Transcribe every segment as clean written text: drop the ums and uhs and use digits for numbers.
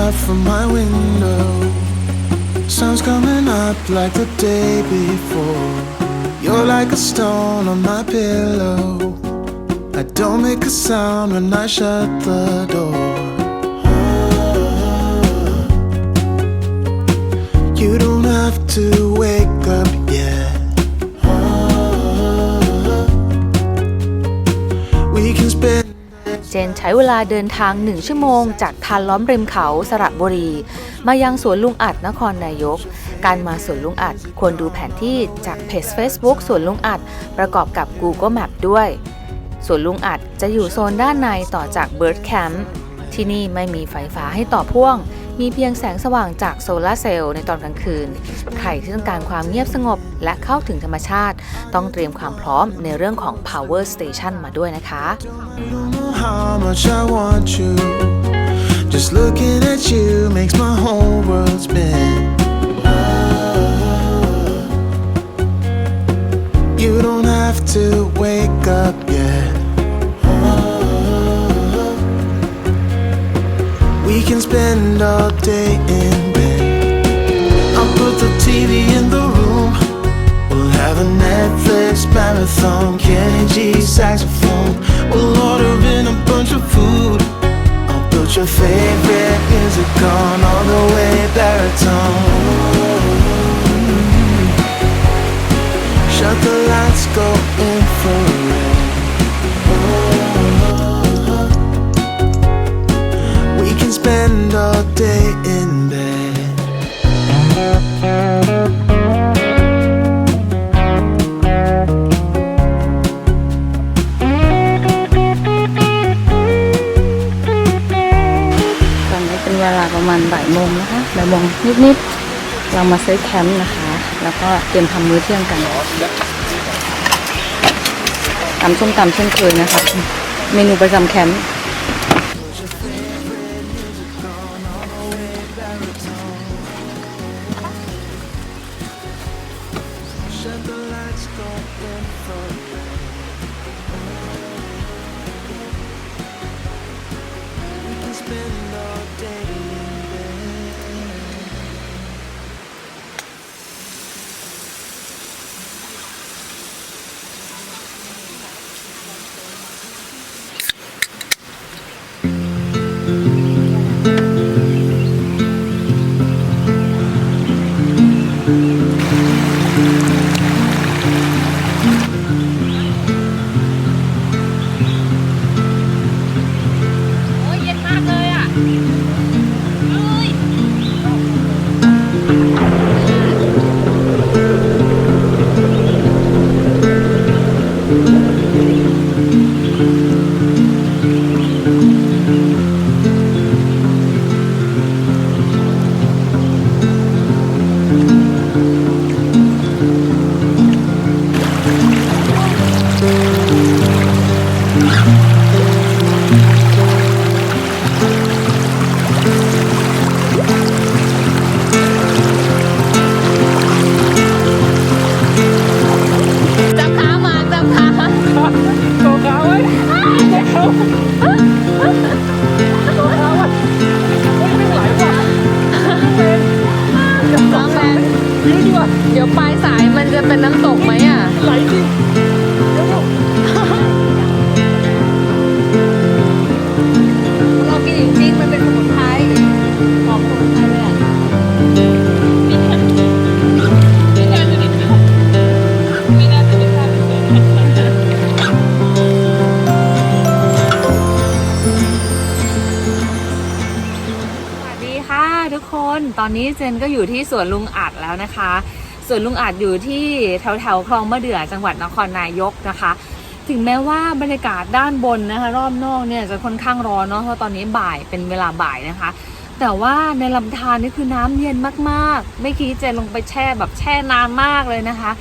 up from my window. Sun's coming up like the day before. You're like a stone on my pillow. I don't make a sound when I shut the door. You don't have to wake up yet. We can spend เจนใช้เวลาเดินทาง1 ชั่วโมงจากทานล้อมริมเขาสระบุรีมายังสวนลุงอัดนครนายกการมาสวนลุงอัดควรดูแผนที่จากเพจ Facebook สวนลุงอัดประกอบกับ Google Map ด้วยสวนลุงอัดจะอยู่โซนด้านในต่อจาก Bird Camp ที่นี่ไม่มีไฟฟ้าให้ต่อพ่วงมีเพียงแสงสว่างจากโซลาร์เซลล์ในตอนกลางคืนใครที่ต้องการความเงียบสงบและเข้าถึงธรรมชาติต้องเตรียมความพร้อมในเรื่องของ Power Station มาด้วยนะคะ how much I want you. Just looking at you makes my whole world spin. You don't have to wake up yet. We can spend all day in bed. I'll put the TV in the room. We'll have a Netflix marathon. Kenny G saxophone. We'll order in a bunch of food. I'll put your favorite music on all the way baritone. Shut the lights, go infrared. We can spend all day in bed. ตอนนี้เป็นเวลาประมาณบ่ายโมงนะคะบ่ายโมงนิดๆเรามาซื้อแคมป์นะคะแล้วก็เตรียมทำมื้อเที่ยงกันตำส้มตำเช่นเคยนะคะเมนูประจำแคมป์ Shut the lights, go infrared. We can spend all day in bed. เดี๋ยวปลายสายมันจะเป็นน้ำตกไหมอ่ะไหลจริงเรากินจริงๆมันเป็นสมุนไพรหอมสมุนไพรเลยอ่ะไม่น่าจะได้ทำไม่น่าจะได้ทำเลยสวัสดีค่ะทุกคนตอนนี้เจนก็อยู่ที่สวนลุงอัดแล้วนะคะสวนลุงอัดอยู่ที่แถวคลองมะเดื่อจังหวัดนครนายกนะคะถึงแม้ว่าบรรยากาศด้านบนนะคะรอบนอกเนี่ยจะค่อนข้างร้อนเนาะเพราะตอนนี้บ่ายเป็นเวลาบ่ายนะคะแต่ว่าในลำธารนี่คือน้ำเย็นมากๆไม่คิดเจนลงไปแช่แบบแช่นานมากเลยนะคะ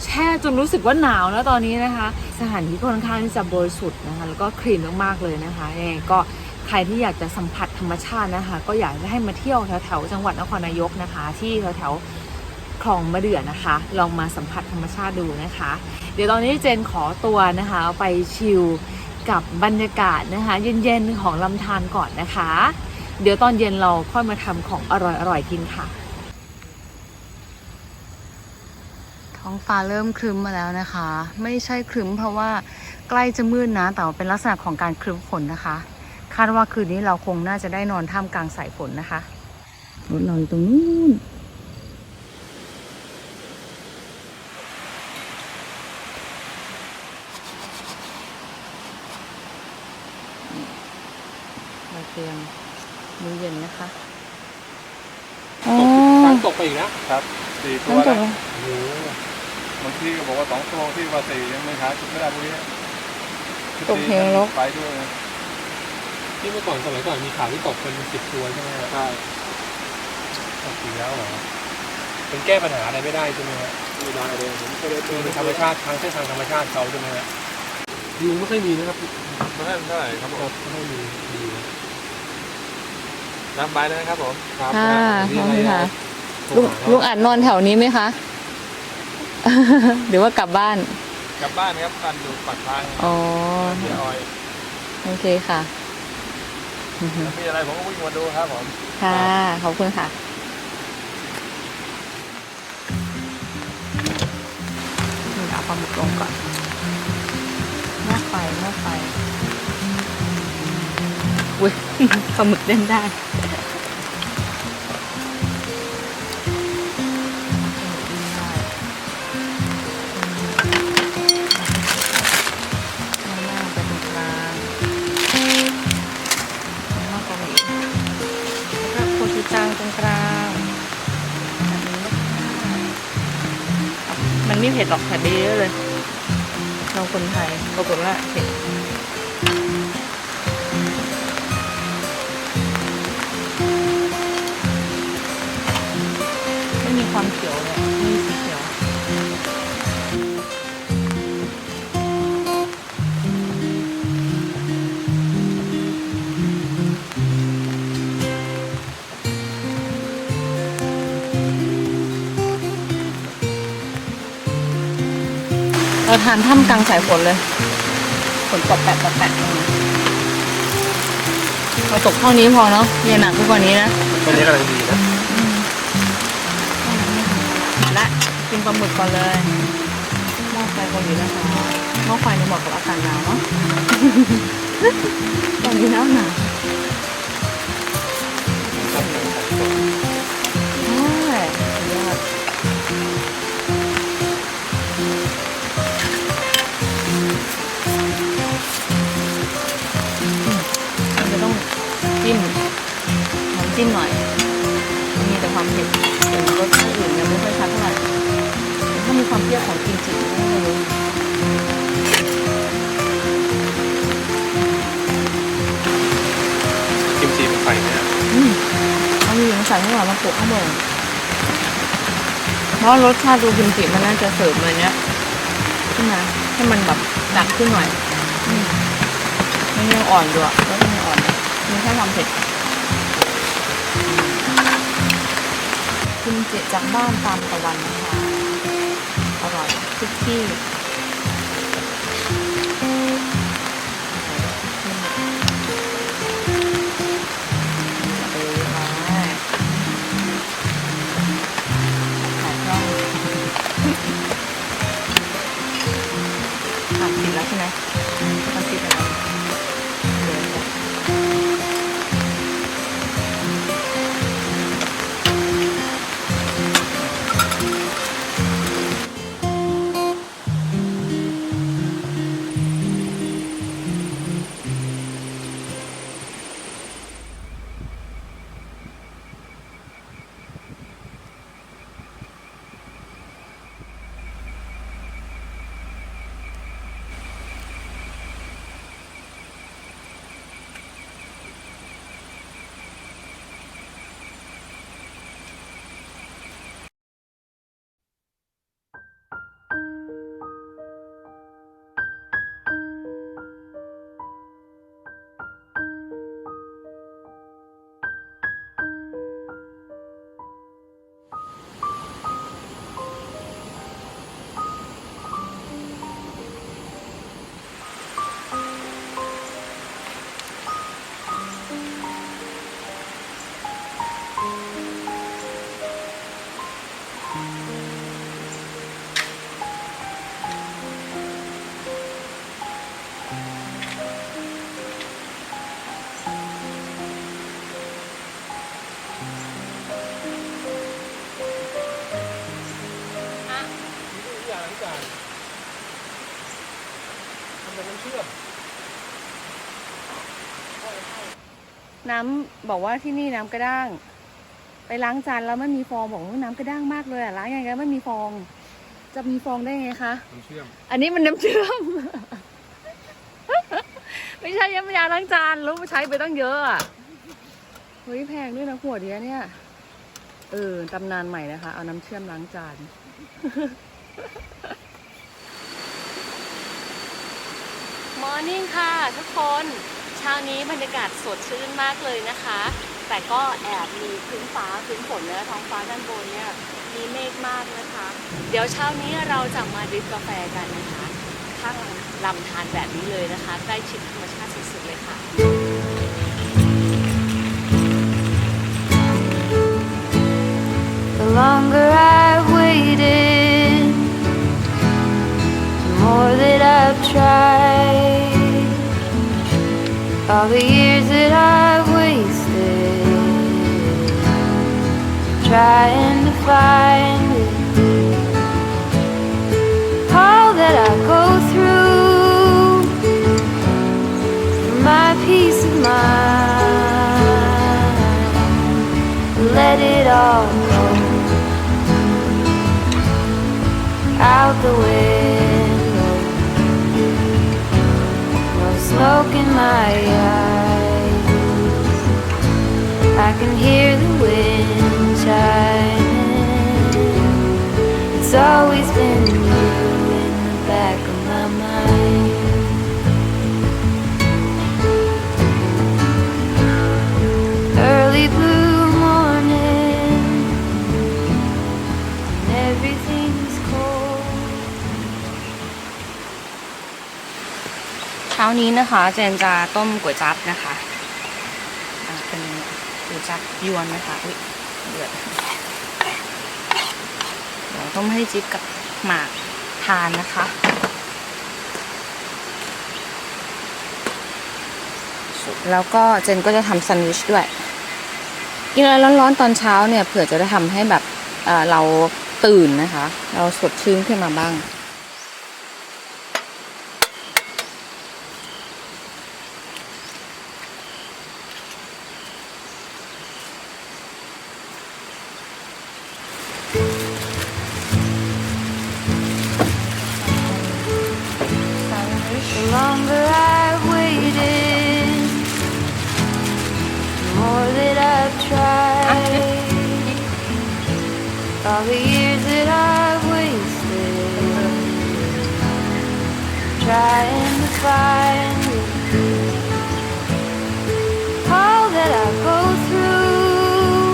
แช่จนรู้สึกว่าหนาวแล้วตอนนี้นะคะสถานที่ค่อนข้างที่จะบริสุทธิ์นะคะแล้วก็คลีนมากๆเลยนะคะยังไงก็ใครที่อยากจะสัมผัสธรรมชาตินะคะก็อยากจะให้มาเที่ยวแถวจังหวัดนครนายกนะคะที่แถวคลองมะเดื่อนะคะลองมาสัมผัสธรรมชาติดูนะคะเดี๋ยวตอนนี้เจนขอตัวนะคะไปชิลกับบรรยากาศนะคะเย็นๆของลำธารก่อนนะคะ เดี๋ยวตอนเย็นเราค่อยมาทำของอร่อยๆกินค่ะท้องฟ้าเริ่มครึ้มมาแล้วนะคะ ไม่ใช่ครึ้มเพราะว่าใกล้จะมืดนะแต่ว่าเป็นลักษณะของการครึ้มฝนนะคะ คาดว่าคืนนี้เราคงน่าจะได้นอนท่ามกลางสายฝนนะคะรถเราอยู่ตรงนู้นเราเตรียมมื้อเย็นนะคะตั้งตกไปอีกนะครับ4 ตัวแล้วโอ้โหบางทีก็บอกว่า2 ตัวที่ว่า4ยังไม่หาจุดไม่ได้พวกนี้ ตกเหวแล้ว ไปด้วยนะ ที่เมื่อก่อนสมัยก่อนมีข่าวที่ตกเป็น10 ตัวใช่ไหมครับ ใช่ ตกอีกแล้วเหรอเป็นแก้ปัญหาอะไรไม่ได้ใช่ไหมครับ ไม่ได้เลยผมก็เลย คือเป็นธรรมชาติทางเส้นทางธรรมชาติเขาใช่ไหมครับ ยุงไม่ค่อยมีนะครับไม่ค่อยเท่าไหร่ครับผม ไม่มีดีนะ รับไปเลยนะครับผมครับ ค่ะ มี ขอบ อะไร คุณค่ะ โทร ลุง หา อัดนอนแถวนี้ไหมคะ หรือว่ากลับบ้าน กลับบ้านครับบ้านอยู่ปากทาง อ๋อ เดี๋ยวออย โอเคค่ะ มีอะไรผมก็วิ่งมาดูครับผม ค่ะ ขอบคุณค่ะเอาปลาหมึกลงก่อนหม้อไฟอุ้ย ปลาหมึกเล่นได้จางตรงกลางแบบนี้มันไม่เผ็ดหรอกแต่ดีเลย เราคนไทยปรากฏว่าเผ็ดไม่มีความเขียวเลยไม่มีสีเขียวเราทานท่ามกลางสายฝนเลยฝนตกแปะลงมาเราตกเท่านี้พอเนาะอย่าหนักไปกว่านี้นะ ตัวนี้กำลังดีนะ และกินปลาหมึกก่อนเลยหม้อไฟเกาหลีนะคะหม้อไฟเนี่ยเหมาะกับอากาศหนาวเนาะ ตอนนี้หนาวใช่สุดยอดมันจะต้องจิ้มน้ำจิ้มหน่อยมีแต่ความเผ็ดส่วนรสชาติอื่นยังไม่ค่อยชัดเท่าไหร่ถ้ามีความเปรี้ยวของกิมจิก็ไม่รู้ กิมจิมันใส่เนี่ย มันมีอย่างใส่ข้างหลังมาโปะข้างบนเพราะรสชาติดูกิมจิมันน่าจะเสิร์ฟเลยเนี้ยขึ้นมาให้มันแบบจัดขึ้นหน่อยมันยังอ่อนอยู่อะแล้วมันยังอ่อนมีแค่ความเผ็ดกิมจิจากบ้านตามตะวันนะคะอร่อยทุกที่ติดแล้วใช่ไหมมันติดอะไร ชื่อม น้ำบอกว่าที่นี่น้ำกระด้าง ไปล้างจานแล้วไม่มีฟองบอกว่าน้ำกระด้างมากเลยอ่ะล้างยังไงก็ไม่มีฟอง จะมีฟองได้ไงคะ น้ำเชื่อม อันนี้มันน้ำเชื่อม ไม่ใช่น้ำยาล้างจานแล้วใช้ไปตั้งเยอะอ่ะเฮ้ยแพงด้วยนะขวดเดียวเนี่ยตำนานใหม่นะคะเอาน้ำเชื่อมล้างจาน มอร์นิ่งค่ะทุกคนเช้านี้บรรยากาศสดชื่นมากเลยนะคะ แต่ก็แอบมีครึ้มฟ้าครึ้มฝนนะท้องฟ้าด้านบนเนี่ยมีเมฆมากนะคะ เดี๋ยวเช้านี้เราจะมาดริฟกาแฟกันนะคะข้างลำธารแบบนี้เลยนะคะใกล้ชิดธรรมชาติสุดๆเลยค่ะ The longer I've waited, the more that I've tried. All the years that I've wasted trying to find it. All that I go through for my peace of mind. Let it all go out the window. No smoke in my eyes. I can hear the wind chiming. It's always been you in the back of my mind. Early blue morning, and everything's cold. เช้านี้นะคะเจนจะต้มก๋วยจั๊บนะคะเป็นก๋วยจั๊บยวนนะคะอุ๊ยเดือดเดี๋ยวต้มให้จิ๊บกับหมากทานนะคะแล้วก็เจนก็จะทำแซนด์วิชด้วยกินอะไรร้อนๆตอนเช้าเนี่ยเผื่อจะได้ทำให้แบบเราตื่นนะคะเราสดชื่นขึ้นมาบ้างThe longer I've waited, the more that I've tried. All the years that I've wasted trying to find it. All that I go through,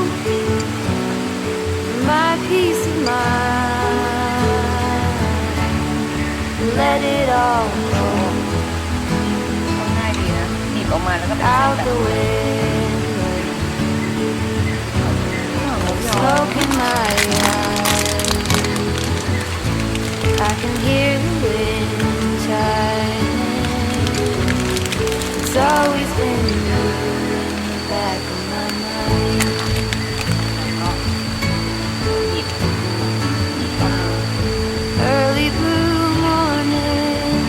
my peace of mind. Let it all go ง่ายดีนะหนีบออกมาแล้วก็เป็น out the window. Smoke in my eyes. I can hear the wind chiming. It's always been you in the back of my mind. Early blue morning,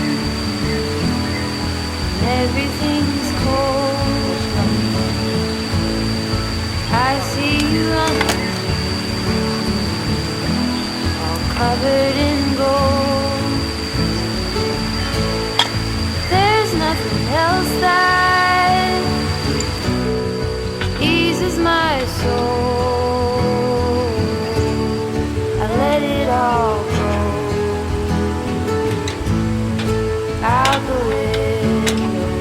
and everything's cold. I see you underneath, all covered in gold. There's nothing else that eases my soul. I let it all go out the window.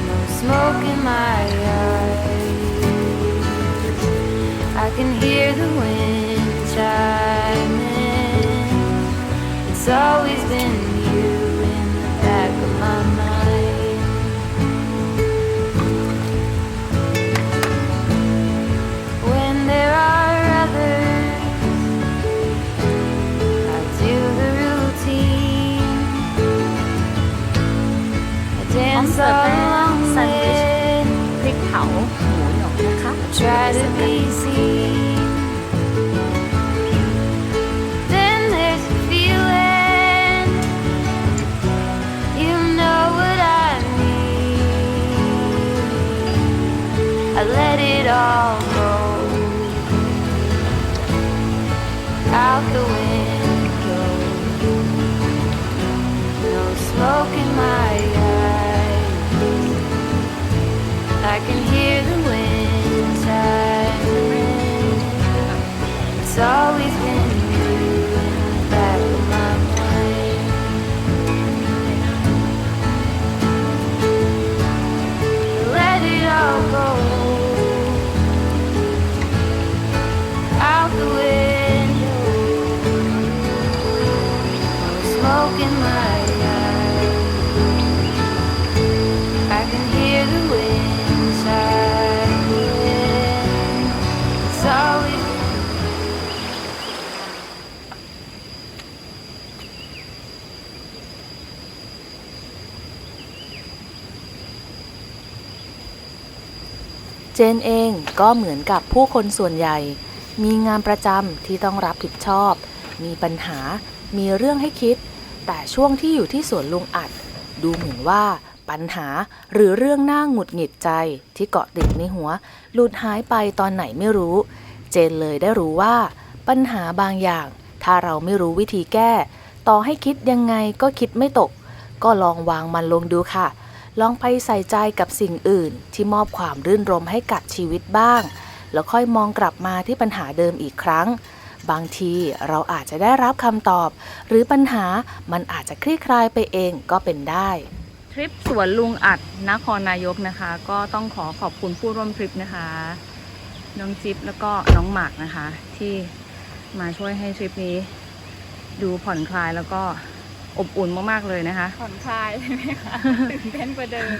No smoke in my eyes. I can hear the wind chiming. It's always been you in the back of my mind. When there are others, I do the routine. I พร้อม dance เสิร์ฟ all เป็น along แซนด์วิช with. พริกเผาหมูหยองนะคะ Try to be seen. Then there's a feeling I let it all go out the window. No smoke in my eyes. I can hear the wind sighing. It's always been you in the back of my mind. Let it all go out the window. No smoke in my eyes. I can hear the wind sighing. It's alwaysเจนเองก็เหมือนกับผู้คนส่วนใหญ่ มีงานประจำที่ต้องรับผิดชอบ มีปัญหา มีเรื่องให้คิด แต่ช่วงที่อยู่ที่สวนลุงอัด ดูเหมือนว่าปัญหาหรือเรื่องน่าหงุดหงิดใจที่เกาะติดในหัวหลุดหายไปตอนไหนไม่รู้ เจนเลยได้รู้ว่า ปัญหาบางอย่าง ถ้าเราไม่รู้วิธีแก้ ต่อให้คิดยังไงก็คิดไม่ตก ก็ลองวางมันลงดูค่ะ ลองไปใส่ใจกับสิ่งอื่นที่มอบความรื่นรมให้กับชีวิตบ้าง แล้วค่อยมองกลับมาที่ปัญหาเดิมอีกครั้ง บางทีเราอาจจะได้รับคำตอบ หรือปัญหามันอาจจะคลี่คลายไปเองก็เป็นได้ ทริปสวนลุงอัดนครนายกนะคะ ก็ต้องขอขอบคุณผู้ร่วมทริปนะคะ น้องจิ๊บแล้วก็น้องหมากนะคะ ที่มาช่วยให้ทริปนี้ ดูผ่อนคลายแล้วก็อบอุ่นมากๆเลยนะคะ ผ่อนคลายใช่ไหมคะ ตื่นเต้นกว่าเดิม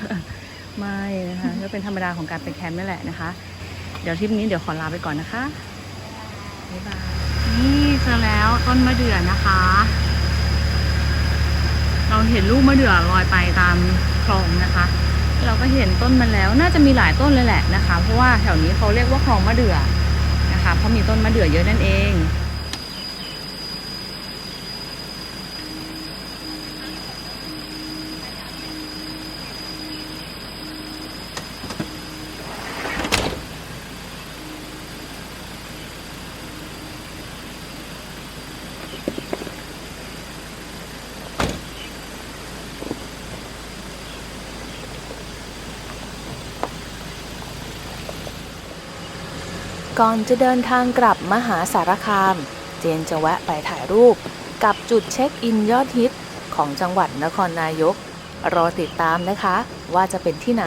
ไม่นะคะก็เป็นธรรมดาของการไปแคมป์นี่แหละนะคะ เดี๋ยวทริปนี้เดี๋ยวขอลาไปก่อนนะคะบ๊ายบายนี่เจอแล้วต้นมะเดื่อนะคะ เราเห็นลูกมะเดื่อลอยไปตามคลองนะคะ เราก็เห็นต้นมันแล้วน่าจะมีหลายต้นเลยแหละนะคะ เพราะว่าแถวนี้เขาเรียกว่าคลองมะเดื่อนะคะเพราะมีต้นมะเดื่อเยอะนั่นเอง ก่อนจะเดินทางกลับมหาสารคาม เจนจะแวะไปถ่ายรูปกับจุดเช็คอินยอดฮิตของจังหวัดนครนายก รอติดตามนะคะว่าจะเป็นที่ไหน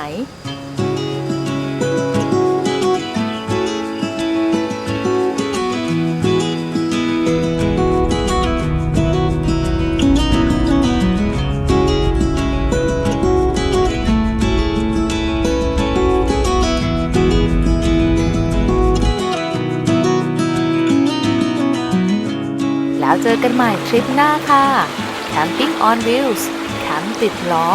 แล้วเจอกันใหม่ทริปหน้าค่ะ Camping on Wheels แคมป์ติดล้อ